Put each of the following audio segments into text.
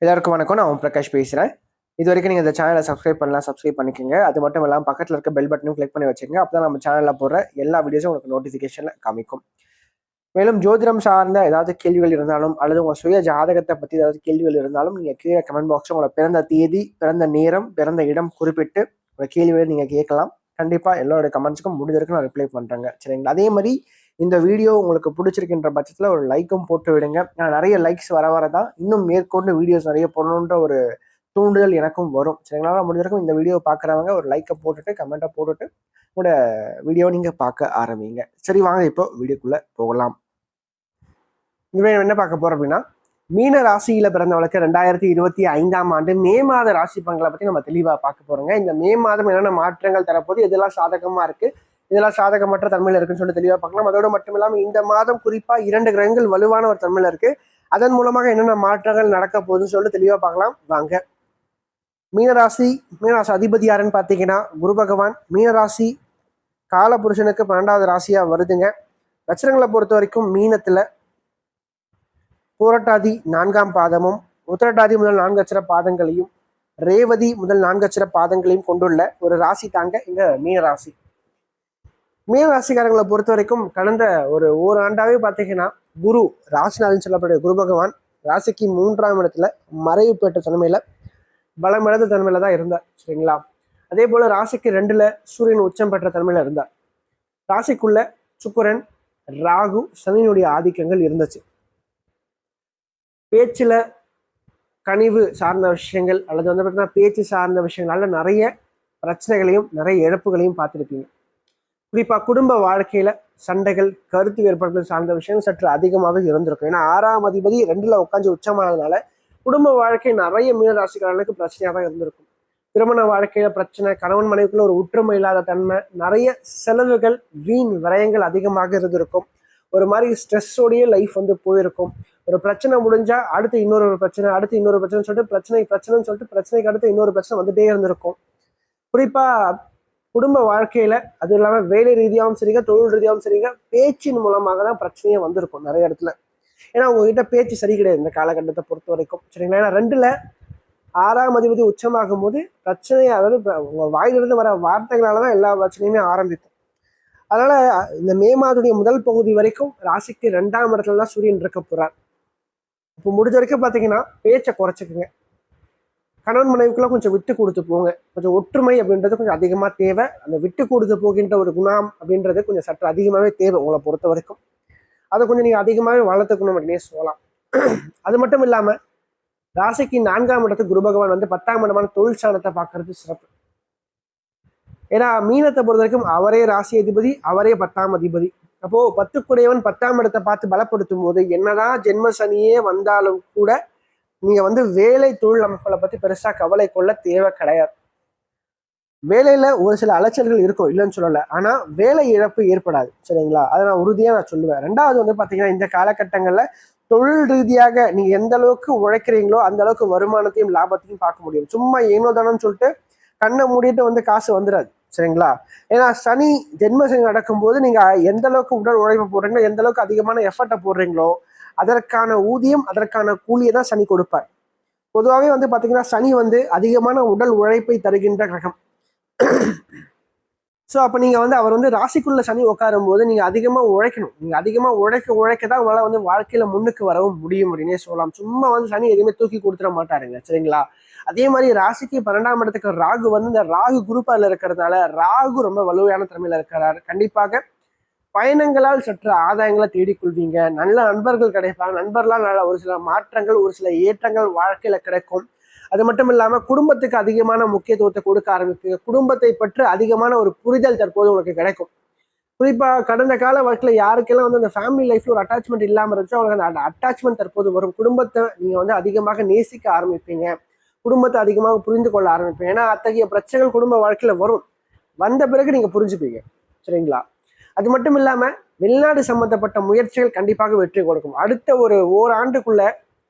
எல்லாருக்கும் வணக்கம். நான் பிரகாஷ் பேசுகிறேன். இது வரைக்கும் நீங்கள் இந்த சேனலை சப்ஸ்கிரைப் பண்ணலாம், சப்ஸ்கிரைப் பண்ணிக்கோங்க. அது மட்டும் இல்லாமல் பக்கத்தில் இருக்க பெல் பட்டனும் கிளிக் பண்ணி வச்சுக்கோங்க. அப்போ தான் நம்ம சேனலில் போடுற எல்லா வீடியோஸும் உங்களுக்கு நோட்டிஃபிகேஷனில் காமிக்கும். மேலும் ஜோதிடம் சார்ந்த ஏதாவது கேள்விகள் இருந்தாலும் அல்லது உங்கள் சுய ஜாதகத்தை பற்றி ஏதாவது கேள்விகள் இருந்தாலும் நீங்கள் கீழே கமெண்ட் பாக்ஸில் உங்களோட பிறந்த தேதி, பிறந்த நேரம், பிறந்த இடம் குறிப்பிட்டு உங்கள் கேள்விகளை நீங்கள் கேட்கலாம். கண்டிப்பாக எல்லோருடைய கமெண்ட்ஸுக்கும் முடிஞ்ச வரைக்கும் நான் ரிப்ளை பண்ணுறேங்க. சரிங்களா? அதே மாதிரி இந்த வீடியோ உங்களுக்கு பிடிச்சிருக்கின்ற பட்சத்தில் ஒரு லைக்கும் போட்டு விடுங்க. நிறைய லைக்ஸ் வரதான் இன்னும் மேற்கொண்டு வீடியோஸ் நிறைய போடணுன்ற ஒரு தூண்டுதல் எனக்கும் வரும். சரிங்களா? முடிஞ்சிருக்கும் இந்த வீடியோ பார்க்குறவங்க ஒரு லைக்கை போட்டுட்டு கமெண்ட்டை போட்டுட்டு உங்களோட வீடியோ நீங்கள் பார்க்க ஆரம்பிங்க. சரி, வாங்க இப்போ வீடியோக்குள்ளே போகலாம். இவன் என்ன பார்க்க போகிறோம் அப்படின்னா, மீன ராசியில் பிறந்தவளுக்கு 2025ஆம் ஆண்டு மே மாத ராசி பலன்களை பற்றி நம்ம தெளிவாக பார்க்க போகிறோங்க. இந்த மே மாதம் என்னென்ன மாற்றங்கள் தரப்போது, இதெல்லாம் சாதகமாக இருக்குது, இதெல்லாம் சாதகமற்ற தன்மையில் இருக்குன்னு சொல்லிட்டு தெளிவாக பார்க்கலாம். அதோடு மட்டும் இல்லாமல் இந்த மாதம் குறிப்பாக 2 கிரகங்கள் வலுவான ஒரு தன்மையில் இருக்குது. அதன் மூலமாக என்னென்ன மாற்றங்கள் நடக்க போகுதுன்னு சொல்லிட்டு தெளிவாக பார்க்கலாம். வாங்க. மீனராசி அதிபதி யாருன்னு பார்த்தீங்கன்னா குரு பகவான். மீனராசி காலபுருஷனுக்கு 12வது ராசியாக வருதுங்க. நட்சத்திரங்களை பொறுத்த வரைக்கும் மீனத்தில் பூரட்டாதி 4ஆம் பாதமும், உத்திரட்டாதி முதல் 4 அட்சர பாதங்களையும், ரேவதி முதல் 4 அட்சர பாதங்களையும் கொண்டுள்ள ஒரு ராசி தாங்க இந்த மீனராசி. மீனராசிக்காரங்களை பொறுத்த வரைக்கும் கடந்த ஒரு ஓராண்டாவே பார்த்தீங்கன்னா குரு ராசிநாதன் சொல்லக்கூடிய குரு பகவான் ராசிக்கு 3ஆம் இடத்துல மறைவு பெற்ற தன்மையில பலமிழந்த தன்மையில தான் இருந்தார். சரிங்களா? அதே போல ராசிக்கு 2ல சூரியன் உச்சம் பெற்ற தன்மையில இருந்தார். ராசிக்குள்ள சுக்கிரன், ராகு, சனியினுடைய ஆதிக்கங்கள் இருந்துச்சு. பேச்சுல கனிவு சார்ந்த விஷயங்கள் அல்லது வந்து பார்த்தீங்கன்னா பேச்சு சார்ந்த விஷயங்களால நிறைய பிரச்சனைகளையும் நிறைய இழப்புகளையும் பார்த்துருப்பீங்க. குறிப்பாக குடும்ப வாழ்க்கையில சண்டைகள், கருத்து வேறுபாடுகள் சார்ந்த விஷயங்கள் சற்று அதிகமாகவே இருந்திருக்கும். ஏன்னா 6ஆம் அதிபதி 2ல உட்காந்து உச்சமானதுனால குடும்ப வாழ்க்கை நிறைய மீனராசிக்காரர்களுக்கு பிரச்சனையாக தான் இருந்திருக்கும். திருமண வாழ்க்கையில பிரச்சனை, கணவன் மனைவிக்குள்ள ஒரு ஒற்றுமை இல்லாத தன்மை, நிறைய செலவுகள், வீண் விரயங்கள் அதிகமாக இருந்திருக்கும். ஒரு மாதிரி ஸ்ட்ரெஸ்ஸோடைய லைஃப் வந்து போயிருக்கும். ஒரு பிரச்சனை முடிஞ்சா அடுத்து இன்னொரு பிரச்சனை, அடுத்து இன்னொரு பிரச்சனை சொல்லிட்டு பிரச்சனைன்னு சொல்லிட்டு பிரச்சனைக்கு அடுத்து இன்னொரு பிரச்சனை வந்துட்டே இருந்திருக்கும். குறிப்பா குடும்ப வாழ்க்கையில அது இல்லாம வேலை ரீதியாகவும் சரிங்க, தொழில் ரீதியாகவும் சரிங்க, பேச்சின் மூலமாக தான் பிரச்சனையே வந்திருக்கும் நிறைய இடத்துல. ஏன்னா உங்ககிட்ட பேச்சு சரி கிடையாது இந்த காலகட்டத்தை பொறுத்த வரைக்கும். சரிங்களா? ஏன்னா 2ல 6ஆம் அதிபதி உச்சமாகும் போது பிரச்சனை, அதாவது உங்க வாயிலிருந்து வர வார்த்தைகளாலதான் எல்லா பிரச்சனையுமே ஆரம்பிக்கும். அதனால இந்த மே மாதத்துடைய முதல் பகுதி வரைக்கும் ராசிக்கு 2ஆம் இடத்துல தான் சூரியன் இருக்க போறார். இப்போ முடிஞ்ச வரைக்கும் பார்த்தீங்கன்னா பேச்சை குறைச்சிக்குங்க. கணவன் மனைவிக்குள்ள கொஞ்சம் விட்டு கொடுத்து போங்க. கொஞ்சம் ஒற்றுமை அப்படின்றது கொஞ்சம் அதிகமாக தேவை. அந்த விட்டு கொடுத்து போகின்ற ஒரு குணம் அப்படின்றது கொஞ்சம் சற்று அதிகமாகவே தேவை உங்களை பொறுத்த வரைக்கும். அதை கொஞ்சம் நீங்கள் அதிகமாகவே வளர்த்துக்கணும் அப்படின்னே சொல்லலாம். அது மட்டும் இல்லாமல் ராசிக்கு 4ஆம் இடத்துக்கு குரு பகவான் வந்து 10ஆம் இடமான தொழில் ஸ்தானத்தை பார்க்கறது சிறப்பு. ஏன்னா மீனத்தை பொறுத்த வரைக்கும் அவரே ராசி அதிபதி, அவரே 10ஆம் அதிபதி. அப்போ 10 10ஆம் இடத்தை பார்த்து பலப்படுத்தும் போது என்னதான் ஜென்ம சனியே வந்தாலும் கூட நீங்க வந்து வேலை தொழில் அமைப்புகளை பத்தி பெருசா கவலை கொள்ள தேவை கிடையாது. வேலையில ஒரு சில அலைச்சல்கள் இருக்கும், இல்லைன்னு சொல்லல. ஆனா வேலை இழப்பு ஏற்படாது. சரிங்களா? அதை நான் உறுதியா சொல்லுவேன். 2வது வந்து பாத்தீங்கன்னா இந்த காலகட்டங்கள்ல தொழில் ரீதியாக நீங்க எந்த அளவுக்கு உழைக்கிறீங்களோ அந்த அளவுக்கு வருமானத்தையும் லாபத்தையும் பார்க்க முடியும். சும்மா ஏனோ தானோன்னு சொல்லிட்டு கண்ணை மூடிட்டு வந்து காசு வந்துடாது. சரிங்களா? ஏன்னா சனி ஜென்ம சனி நடக்கும்போது நீங்க எந்த அளவுக்கு உடல் உழைப்பு போடுறீங்களோ, எந்த அளவுக்கு அதிகமான எஃபர்ட்டை போடுறீங்களோ அதற்கான ஊதியம், அதற்கான கூலியை தான் சனி கொடுப்பார். பொதுவாகவே வந்து பார்த்தீங்கன்னா சனி வந்து அதிகமான உடல் உழைப்பை தருகின்ற கிரகம். ஸோ அப்போ நீங்கள் வந்து அவர் வந்து ராசிக்குள்ள சனி உட்காரும் போது நீங்கள் அதிகமாக உழைக்கணும். நீங்கள் அதிகமாக உழைக்க தான் உங்களால் வந்து வாழ்க்கையில் முன்னுக்கு வரவும் முடியும் அப்படின்னே சொல்லலாம். சும்மா வந்து சனி எதுவுமே தூக்கி கொடுத்துட மாட்டாருங்க. சரிங்களா? அதே மாதிரி ராசிக்கு 12ஆம் இடத்துக்கு ராகு வந்து இந்த ராகு குரூப்பால இருக்கிறதுனால ராகு ரொம்ப வலுவையான திறமையில இருக்கிறார். கண்டிப்பாக பயணங்களால் சற்று ஆதாயங்களை தேடிக்கொள்வீங்க. நல்ல நண்பர்கள் கிடைப்பாங்க. நண்பர்களால் நல்ல ஒரு சில மாற்றங்கள், ஒரு சில ஏற்றங்கள் வாழ்க்கையில கிடைக்கும். அது மட்டும் இல்லாம குடும்பத்துக்கு அதிகமான முக்கியத்துவத்தை கொடுக்க ஆரம்பிப்பீங்க. குடும்பத்தை பற்றி அதிகமான ஒரு புரிதல் தற்போது உங்களுக்கு கிடைக்கும். குறிப்பா கடந்த கால வாழ்க்கையில யாருக்கெல்லாம் வந்து அந்த ஃபேமிலி லைஃப்ல ஒரு அட்டாச்மெண்ட் இல்லாம இருந்துச்சோ அவங்களுக்கு அந்த அட்டாச்மெண்ட் தற்போது வரும். குடும்பத்தை நீங்க வந்து அதிகமாக நேசிக்க ஆரம்பிப்பீங்க. குடும்பத்தை அதிகமாக புரிந்து கொள்ள ஆரம்பிப்பீங்க. ஏன்னா அத்தகைய பிரச்சனைகள் குடும்ப வாழ்க்கையில வரும். வந்த பிறகு நீங்க புரிஞ்சுப்பீங்க. சரிங்களா? அது மட்டும் இல்லாம வெளிநாடு சம்பந்தப்பட்ட முயற்சிகள் கண்டிப்பாக வெற்றி கொடுக்கும். அடுத்த ஒரு ஓராண்டுக்குள்ள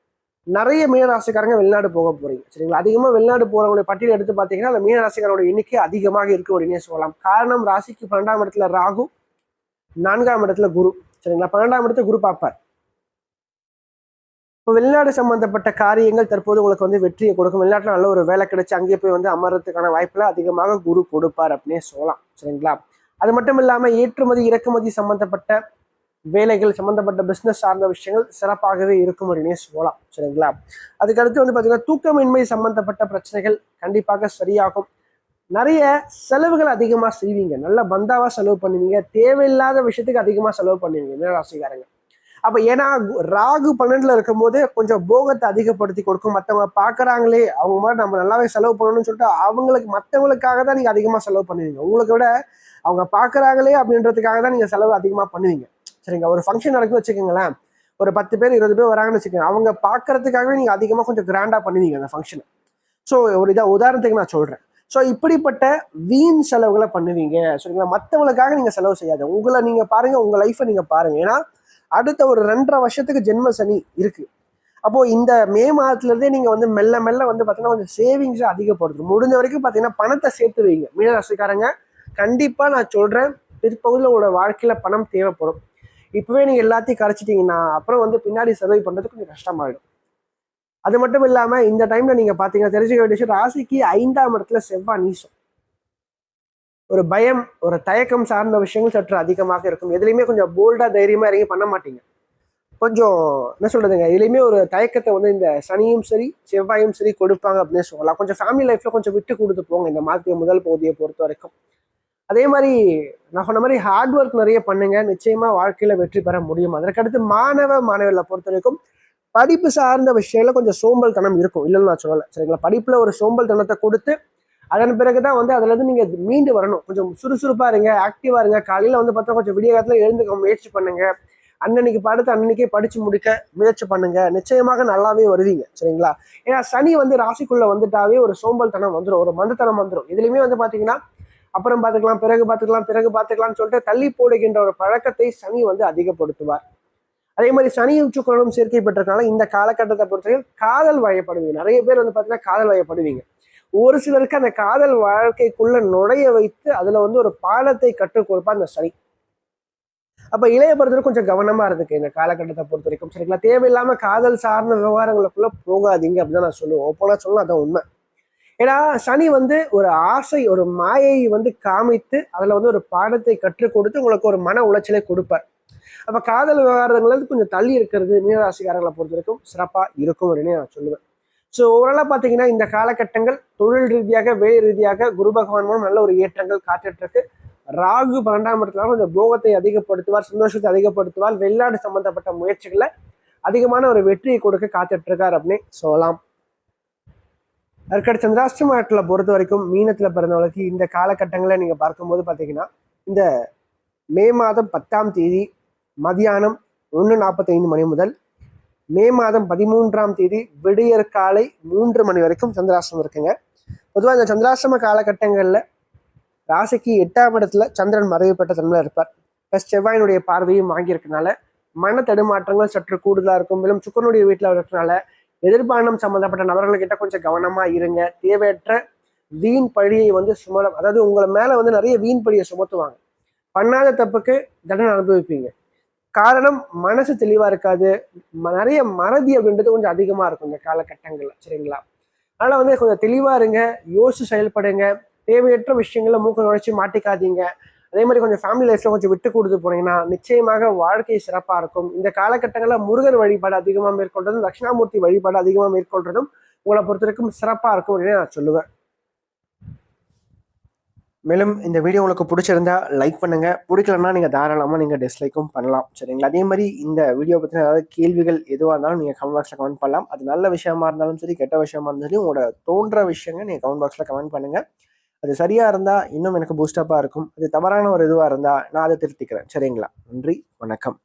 நிறைய மீனராசிக்காரங்க வெளிநாடு போக போறீங்க. சரிங்களா? அதிகமா வெளிநாடு போறவங்களுடைய பட்டியல் எடுத்து பார்த்தீங்கன்னா அந்த மீனராசிக்காரோட எண்ணிக்கை அதிகமாக இருக்கு அப்படின்னே சொல்லலாம். காரணம் ராசிக்கு 12ஆம் இடத்துல ராகு, 4ஆம் இடத்துல குரு. சரிங்களா? 12ஆம் இடத்துல குரு பார்ப்பார். இப்போ வெளிநாடு சம்பந்தப்பட்ட காரியங்கள் தற்போது உங்களுக்கு வந்து வெற்றியை கொடுக்கும். வெளிநாட்டில் நல்ல ஒரு வேலை கிடைச்சி அங்கேயே போய் வந்து அமர்றதுக்கான வாய்ப்புல அதிகமாக குரு கொடுப்பார் அப்படின்னே சொல்லலாம். சரிங்களா? அது மட்டும் இல்லாமல் ஏற்றுமதி இறக்குமதி சம்பந்தப்பட்ட வேலைகள் சம்பந்தப்பட்ட பிஸ்னஸ் சார்ந்த விஷயங்கள் சிறப்பாகவே இருக்கும் அப்படின்னே சொல்லலாம். சரிங்களா? அதுக்கடுத்து வந்து பார்த்தீங்கன்னா தூக்கமின்மை சம்பந்தப்பட்ட பிரச்சனைகள் கண்டிப்பாக சரியாகும். நிறைய செலவுகள் அதிகமாக செய்வீங்க, நல்ல பந்தாவா செலவு பண்ணுவீங்க, தேவையில்லாத விஷயத்துக்கு அதிகமாக செலவு பண்ணுவீங்க மீனராசிக்காரங்க. அப்போ ஏன்னா ராகு 12ல இருக்கும் போது கொஞ்சம் போகத்தை அதிகப்படுத்தி கொடுக்கும். மற்றவங்க பார்க்குறாங்களே அவங்க மாதிரி நம்ம நல்லாவே செலவு பண்ணணும்னு சொல்லிட்டு அவங்களுக்கு மற்றவங்களுக்காக தான் நீங்கள் அதிகமாக செலவு பண்ணுவீங்க. உங்களுக்கு விட அவங்க பார்க்குறாங்களே அப்படின்றதுக்காக தான் நீங்கள் செலவு அதிகமாக பண்ணுவீங்க. சரிங்க, ஒரு ஃபங்க்ஷன் நடக்குன்னு வச்சுக்கோங்களேன், ஒரு 10 பேர் 20 பேர் வராங்கன்னு வச்சுக்கோங்க, அவங்க பார்க்கறதுக்காகவே நீங்கள் அதிகமாக கொஞ்சம் கிராண்டாக பண்ணுவீங்க அந்த ஃபங்க்ஷனை. ஸோ ஒரு உதாரணத்துக்கு நான் சொல்கிறேன். ஸோ இப்படிப்பட்ட வீண் செலவுகளை பண்ணுவீங்க. சரிங்களா? மற்றவங்களுக்காக நீங்கள் செலவு செய்யாது, உங்களை நீங்கள் பாருங்கள், உங்கள் லைஃப்பை நீங்கள் பாருங்கள். ஏன்னா அடுத்த ஒரு 2.5 வருஷத்துக்கு ஜென்ம சனி இருக்கு. அப்போ இந்த மே மாதத்துல இருந்தே நீங்க வந்து மெல்ல மெல்ல வந்து பாத்தீங்கன்னா கொஞ்சம் சேவிங்ஸை அதிகப்படுத்தும். முடிஞ்ச வரைக்கும் பாத்தீங்கன்னா பணத்தை சேர்த்து வைங்க மீனராசிக்காரங்க. கண்டிப்பா நான் சொல்றேன், பிற்பகுதியில் உங்களோட வாழ்க்கையில பணம் தேவைப்படும். இப்பவே நீங்க எல்லாத்தையும் கரைச்சிட்டீங்கன்னா அப்புறம் வந்து பின்னாடி சர்வை பண்றது கொஞ்சம் கஷ்டமாயிடும். அது மட்டும் இல்லாம இந்த டைம்ல நீங்க பாத்தீங்கன்னா தெரிஞ்சுக்க வேண்டிய விஷயம், ராசிக்கு 5ஆம் இடத்துல செவ்வாய் நீசம். ஒரு பயம், ஒரு தயக்கம் சார்ந்த விஷயங்கள் சற்று அதிகமாக இருக்கும். எதுலையுமே கொஞ்சம் போல்டா தைரியமா இறங்கி பண்ண மாட்டீங்க. கொஞ்சம் என்ன சொல்றதுங்க, இதுலையுமே ஒரு தயக்கத்தை வந்து இந்த சனியும் சரி செவ்வாயும் சரி கொடுப்பாங்க அப்படின்னு சொல்லலாம். கொஞ்சம் ஃபேமிலி லைஃப்ல கொஞ்சம் விட்டு கொடுத்து போங்க இந்த மாதத்துக்கு முதல் பகுதியை பொறுத்த வரைக்கும். அதே மாதிரி நான் சொன்ன மாதிரி ஹார்ட் ஒர்க் நிறைய பண்ணுங்க, நிச்சயமா வாழ்க்கையில வெற்றி பெற முடியும். அதற்கடுத்து மாணவர்களை பொறுத்த வரைக்கும் படிப்பு சார்ந்த விஷயங்கள கொஞ்சம் சோம்பல் இருக்கும், இல்லைன்னு நான் சொல்லலை. சரிங்களா? படிப்புல ஒரு சோம்பல் தனத்தை கொடுத்து அதன் பிறகுதான் வந்து அதுல இருந்து நீங்க மீண்டு வரணும். கொஞ்சம் சுறுசுறுப்பா இருங்க, ஆக்டிவா இருங்க. காலையில வந்து பார்த்தா கொஞ்சம் விடிய காலத்துல எழுந்துக்க முயற்சி பண்ணுங்க. அன்னன்னைக்கு பாடத்தை அன்னன்னைக்கே படிச்சு முடிக்க முயற்சி பண்ணுங்க, நிச்சயமாக நல்லாவே வருவீங்க. சரிங்களா? ஏன்னா சனி வந்து ராசிக்குள்ள வந்துட்டாவே ஒரு சோம்பல் தனம் வந்துடும், ஒரு மந்தத்தனம் வந்துடும். இதுலையுமே வந்து பாத்தீங்கன்னா அப்புறம் பார்த்துக்கலாம், பிறகு பார்த்துக்கலாம்னு சொல்லிட்டு தள்ளி போடுகின்ற ஒரு பழக்கத்தை சனி வந்து அதிகப்படுத்துவார். அதே மாதிரி சனியும் சுக்கிரனும் சேர்க்கை பெற்றதுனால இந்த காலகட்டத்தை பொறுத்தவரை காதல் வயப்படுவீங்க. நிறைய பேர் வந்து பார்த்தீங்கன்னா காதல் வயப்படுவீங்க. ஒரு சிலருக்கு அந்த காதல் வாழ்க்கைக்குள்ள நுழைய வைத்து அதுல வந்து ஒரு பாடத்தை கற்றுக் கொடுப்பா அந்த சனி. அப்ப இளைய பருவத்தில் கொஞ்சம் கவனமா இருக்கு இந்த காலகட்டத்தை பொறுத்த வரைக்கும். சரிங்களா? தேவையில்லாம காதல் சார்ந்த விவகாரங்களுக்குள்ள போகாதீங்க அப்படின்னு நான் சொல்லுவேன். ஒப்பனா சொல்லலாம், அதான் உண்மை. ஏன்னா சனி வந்து ஒரு ஆசை, ஒரு மாயை வந்து காமித்து அதுல வந்து ஒரு பாடத்தை கற்றுக் கொடுத்து உங்களுக்கு ஒரு மன உளைச்சலை கொடுப்பார். அப்ப காதல் விவகாரங்கள் கொஞ்சம் தள்ளி இருக்கிறது மீனராசிக்காரங்களை பொறுத்த வரைக்கும் சிறப்பா இருக்கும் அப்படின்னு நான் சொல்லுவேன். ஸோ ஓவராலாக பார்த்தீங்கன்னா இந்த காலகட்டங்கள் தொழில் ரீதியாக வேலை ரீதியாக குரு பகவான் மூலம் நல்ல ஒரு ஏற்றங்கள் காத்துட்டு இருக்கு. ராகு 12ஆம் இடத்துல கொஞ்சம் போகத்தை அதிகப்படுத்துவார், சந்தோஷத்தை அதிகப்படுத்துவார், வெளிநாடு சம்பந்தப்பட்ட முயற்சிகளை அதிகமான ஒரு வெற்றியை கொடுக்க காத்துட்டு இருக்கார் அப்படின்னு சொல்லலாம். அதுக்கடுத்து சந்திராஷ்டமத்துல பொறுத்த வரைக்கும் மீனத்துல பிறந்தவங்களுக்கு இந்த காலகட்டங்களை நீங்க பார்க்கும்போது பார்த்தீங்கன்னா இந்த மே மாதம் 10ஆம் தேதி மதியானம் 1:45 மணி முதல் மே மாதம் 13ஆம் தேதி விடியற் காலை 3 மணி வரைக்கும் சந்திராஷ்டிரமம் இருக்குங்க. பொதுவாக இந்த சந்திராஷ்டிரம காலகட்டங்களில் ராசிக்கு 8ஆம் இடத்துல சந்திரன் மறைவு பெற்ற தன்மையில் இருப்பார். ப்ளஸ் செவ்வாயினுடைய பார்வையும் வாங்கியிருக்கனால மன தடுமாற்றங்கள் சற்று கூடுதலாக இருக்கும். மேலும் சுக்கரனுடைய வீட்டில் இருக்கிறனால எதிர்பானம் சம்பந்தப்பட்ட நபர்கள்கிட்ட கொஞ்சம் கவனமா இருங்க. தேவையற்ற வீண் பழியை வந்து அதாவது உங்களை மேல வந்து நிறைய வீண் பழியை சுமத்துவாங்க. பண்ணாத தப்புக்கு தண்டனை அனுபவிப்பீங்க. காரணம் மனசு தெளிவா இருக்காது, நிறைய மறதி அப்படின்றது கொஞ்சம் அதிகமா இருக்கும் இந்த காலகட்டங்கள்ல. சரிங்களா? அதனால வந்து கொஞ்சம் தெளிவா இருங்க, யோசிச்சு செயல்படுங்க. தேவையற்ற விஷயங்கள்ல மூக்க நுழைச்சி மாட்டிக்காதீங்க. அதே மாதிரி கொஞ்சம் ஃபேமிலி லைஃப்ல கொஞ்சம் விட்டு கொடுத்து போனீங்கன்னா நிச்சயமாக வாழ்க்கை சிறப்பா இருக்கும். இந்த காலகட்டங்களில் முருகர் வழிபாடு அதிகமாக மேற்கொள்றதும் தட்சிணாமூர்த்தி வழிபாடு அதிகமாக மேற்கொள்றதும் உங்களை பொறுத்த வரைக்கும் சிறப்பா இருக்கும் அப்படின்னு நான் சொல்லுவேன். மேலும் இந்த வீடியோ உங்களுக்கு பிடிச்சிருந்தா லைக் பண்ணுங்க, பிடிக்கலன்னா நீங்க தாராளமா நீங்க டிஸ்லைக்கும் பண்ணலாம். சரிங்களா? அதே மாதிரி இந்த வீடியோ பத்தின ஏதாவது கேள்விகள் எதுவாக இருந்தாலும் நீங்க கமெண்ட் பாக்ஸ்ல கமெண்ட் பண்ணலாம். அது நல்ல விஷயமா இருந்தாலும் சரி, கெட்ட விஷயமா இருந்தாலும் சரி, உங்களோட தோன்ற விஷயங்கள் நீங்க கமெண்ட் பாக்ஸ்ல கமெண்ட் பண்ணுங்க. அது சரியா இருந்தா இன்னும் எனக்கு பூஸ்டப்பா இருக்கும். அது தவறான ஒரு இதுவா இருந்தா நான் அதை திருத்திக்கிறேன். சரிங்களா? நன்றி, வணக்கம்.